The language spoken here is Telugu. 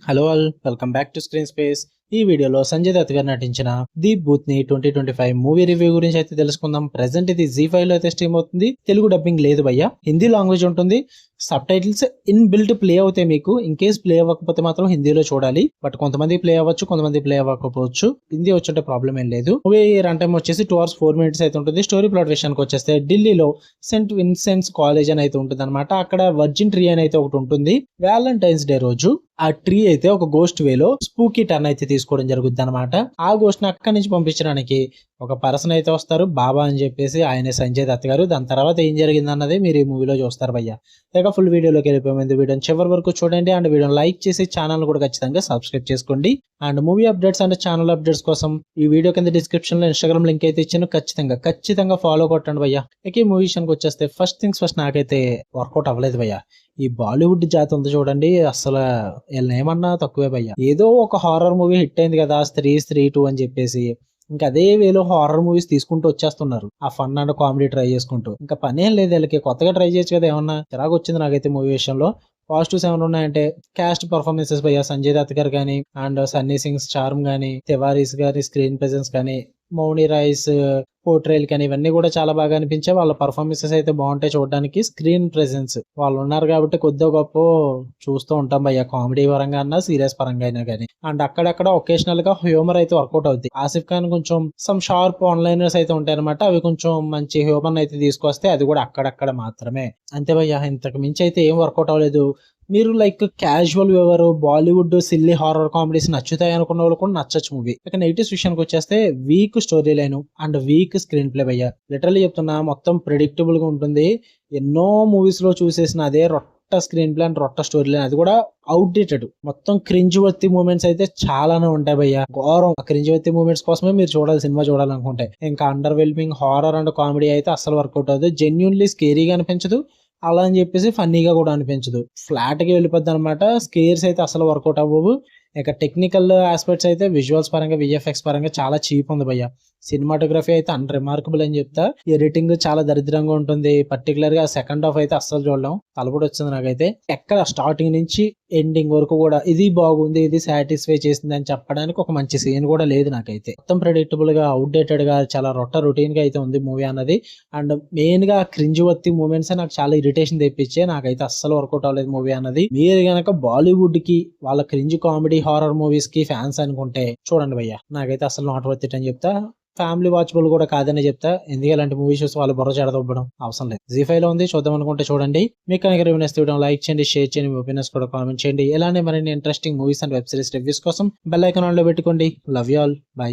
Hello all, welcome back to screen space. ఈ వీడియోలో సంజయ్ దత్ గారు నటించిన ది బూత్ని 2025 మూవీ రివ్యూ గురించి అయితే తెలుసుకుందాం. ప్రెసెంట్ ఇది ZEE5 లో అయితే స్ట్రీమ్ అవుతుంది. తెలుగు డబ్బింగ్ లేదు భయ్యా, హిందీ లాంగ్వేజ్ ఉంటుంది. Sub titles in built play అవుతాయి మీకు. ఇన్ కేస్ ప్లే అవ్వకపోతే మాత్రం హిందీలో చూడాలి. బట్ కొంతమంది ప్లే అవ్వచ్చు, కొంతమంది ప్లే అవ్వకపోవచ్చు. హిందీ వచ్చుంటే ప్రాబ్లం ఏం లేదు. మూవీ రన్ టైం వచ్చేసి 2 hours 4 minutes అయితే ఉంటుంది. స్టోరీ ప్లాట్ విషయానికి వచ్చేస్తే ఢిల్లీలో సెంట్ విన్సెంట్స్ కాలేజ్ అని అయితే ఉంటుంది అనమాట. అక్కడ వర్జిన్ ట్రీ అని అయితే ఒకటి ఉంటుంది. వ్యాలంటైన్స్ డే రోజు ఆ ట్రీ అయితే ఒక గోస్ట్ వేలో స్పూకీ టర్న్ అయితే తీసుకోవడం జరుగుద్ది అనమాట. ఆ గోస్ట్ ని అక్కడి నుంచి పంపించడానికి ఒక పర్సన్ అయితే వస్తారు, బాబా అని చెప్పేసి. ఆయనే సంజయ్ దత్ గారు. దాని తర్వాత ఏం జరిగింది అన్నది మీరు ఈ మూవీలో చూస్తారు భయ్య. ఇక ఫుల్ వీడియోలోకి వెళ్ళిపోయింది. వీడియోని చివరి వరకు చూడండి అండ్ వీడియోని లైక్ చేసి ఛానల్ కూడా ఖచ్చితంగా సబ్స్క్రైబ్ చేసుకోండి. And movie updates and channel updates కోసం ఈ వీడియో కింద డిస్క్రిప్షన్ లో ఇన్స్టాగ్రామ్ లింక్ అయితే ఇచ్చాను. ఖచ్చితంగా ఫాలో కొట్టండి భయ్య. ఇక ఈ మూవీ విషయానికి వచ్చేస్తే ఫస్ట్ థింగ్స్ ఫస్ట్ నాకైతే వర్కౌట్ అవ్వలేదు భయ్య. ఈ బాలీవుడ్ జాతి ఉంది చూడండి, అసలు వీళ్ళని ఏమన్నా తక్కువే భయ్య. ఏదో ఒక హారర్ మూవీ హిట్ అయింది కదా, స్త్రీ 2 అని చెప్పేసి ఇంకా అదే వేలో హారర్ మూవీస్ తీసుకుంటూ వచ్చేస్తున్నారు. ఆ ఫన్ అండ్ కామెడీ ట్రై చేసుకుంటూ. ఇంకా పనేం లేదు వీళ్ళకి, కొత్తగా ట్రై చేయొచ్చు కదా. ఏమన్నా చిరాకు వచ్చింది నాకైతే మూవీ విషయంలో. పాజిటివ్స్ ఏమైనా ఉన్నాయంటే క్యాస్ట్ పర్ఫార్మెన్సెస్ భయ్య. సంజయ్ దత్ గారు కానీ అండ్ సన్నీ సింగ్స్ చార్మ్ కానీ, తివారీస్ గారి స్క్రీన్ ప్రెజెన్స్ కానీ, మౌని రాయ్స్ పోర్ట్రేల్ కానీ ఇవన్నీ కూడా చాలా బాగా అనిపించాయి. వాళ్ళ పర్ఫార్మెన్సెస్ అయితే బాగుంటాయి చూడడానికి. స్క్రీన్ ప్రెజెన్స్ వాళ్ళు ఉన్నారు కాబట్టి కొద్దిగా గొప్ప చూస్తూ ఉంటాం భయ్య. కామెడీ పరంగా అన్నా, సీరియస్ పరంగా అయినా కానీ. అండ్ అక్కడక్కడ ఒకేషనల్ గా హ్యూమర్ అయితే వర్కౌట్ అవుతుంది. ఆసిఫ్ ఖాన్ కొంచెం సమ్ షార్ప్ ఆన్లైనర్స్ అయితే ఉంటాయి అనమాట. అవి కొంచెం మంచి హ్యూమర్ అయితే తీసుకొస్తే, అది కూడా అక్కడక్కడ మాత్రమే. అంతే భయ్య, ఇంతకు మించి అయితే ఏం వర్కౌట్ అవ్వలేదు. మీరు లైక్ క్యాజువల్ ఎవరు బాలీవుడ్ సిల్లీ హారర్ కామెడీస్ నచ్చుతాయి అనుకున్న వాళ్ళు కూడా నచ్చచ్చు మూవీ. ఇక నెగిటివ్స్ విషయానికి వచ్చేస్తే week story line and weak screen play భయ్య. లిటరల్లీ చెప్తున్నా, మొత్తం ప్రెడిక్టబుల్ గా ఉంటుంది. ఎన్నో మూవీస్ లో చూసేసిన అదే రొట్ట స్క్రీన్ ప్లే అండ్ రొట్ట స్టోరీ లైన్, అది కూడా అవుట్డేటెడ్. మొత్తం క్రింజ్ వర్తి మూమెంట్స్ అయితే చాలానే ఉంటాయి భయ్య. ఘోరం. ఆ క్రింజ్ వర్తి మూమెంట్స్ కోసమే మీరు చూడాలి, సినిమా చూడాలనుకుంటే. ఇంకా అండర్ వెల్మింగ్ హారర్ అండ్ కామెడీ అయితే అస్సలు వర్కౌట్ అవుతుంది. జెన్యున్లీ స్కేరీగా అనిపించదు, అలా అని చెప్పేసి ఫన్నీగా కూడా అనిపించదు. ఫ్లాట్ గా వెళ్ళిపోద్ది అనమాట. స్కేర్స్ అయితే అసలు వర్కౌట్ అవ్వవు. ఇక టెక్నికల్ ఆస్పెక్ట్స్ అయితే విజువల్స్ పరంగా, VFX పరంగా చాలా చీప్ ఉంది భయ్య. సినిమాటోగ్రఫీ అయితే అన్రిమార్కబుల్ అని చెప్తా. ఎడిటింగ్ చాలా దరిద్రంగా ఉంటుంది. పర్టికులర్ గా సెకండ్ హాఫ్ అయితే అస్సలు చూడలేం. తలపడి వచ్చింది నాకైతే. ఎక్కడ స్టార్టింగ్ నుంచి ఎండింగ్ వరకు కూడా ఇది బాగుంది, ఇది సాటిస్ఫై చేసింది అని చెప్పడానికి ఒక మంచి సీన్ కూడా లేదు నాకైతే. మొత్తం ప్రెడిక్టబుల్ గా, అవుట్డేటెడ్ గా, చాలా రొటీన్ గా అయితే ఉంది మూవీ అన్నది. అండ్ మెయిన్ గా క్రింజ్ వర్తి మూమెంట్స్ నాకు చాలా ఇరిటేషన్ తెప్పించే. నాకైతే అస్సలు వర్కౌట్ అవ్వలేదు మూవీ అన్నది. మీరు గనక బాలీవుడ్ కి, వాళ్ళ క్రింజ్ కామెడీ హారర్ మూవీస్ కి ఫ్యాన్స్ అనుకుంటే చూడండి భయ్య. నాకైతే అసలు నాట్ వర్త్ ఇట్ అని చెప్తా. ఫ్యామిలీ వాచబుల్ కూడా కాదని చెప్తా. ఎందుకు ఇలాంటి మూవీస్ చూసి వాళ్ళు బుర్ర చెడదొబ్బడం అవసరం లేదు. ZEE5 లో ఉంది, చూద్దాం అనుకుంటే చూడండి. మీకు కనుక రివ్యూ నచ్చితే లైక్ చేయండి, షేర్ చేయండి, మీ ఒపీనియన్స్ కూడా కామెంట్ చేయండి. ఇలానే మరిన్ని interesting movies and web series reviews కోసం బెల్ ఐకాన్ ఆన్ లో పెట్టుకోండి. Love you all, by.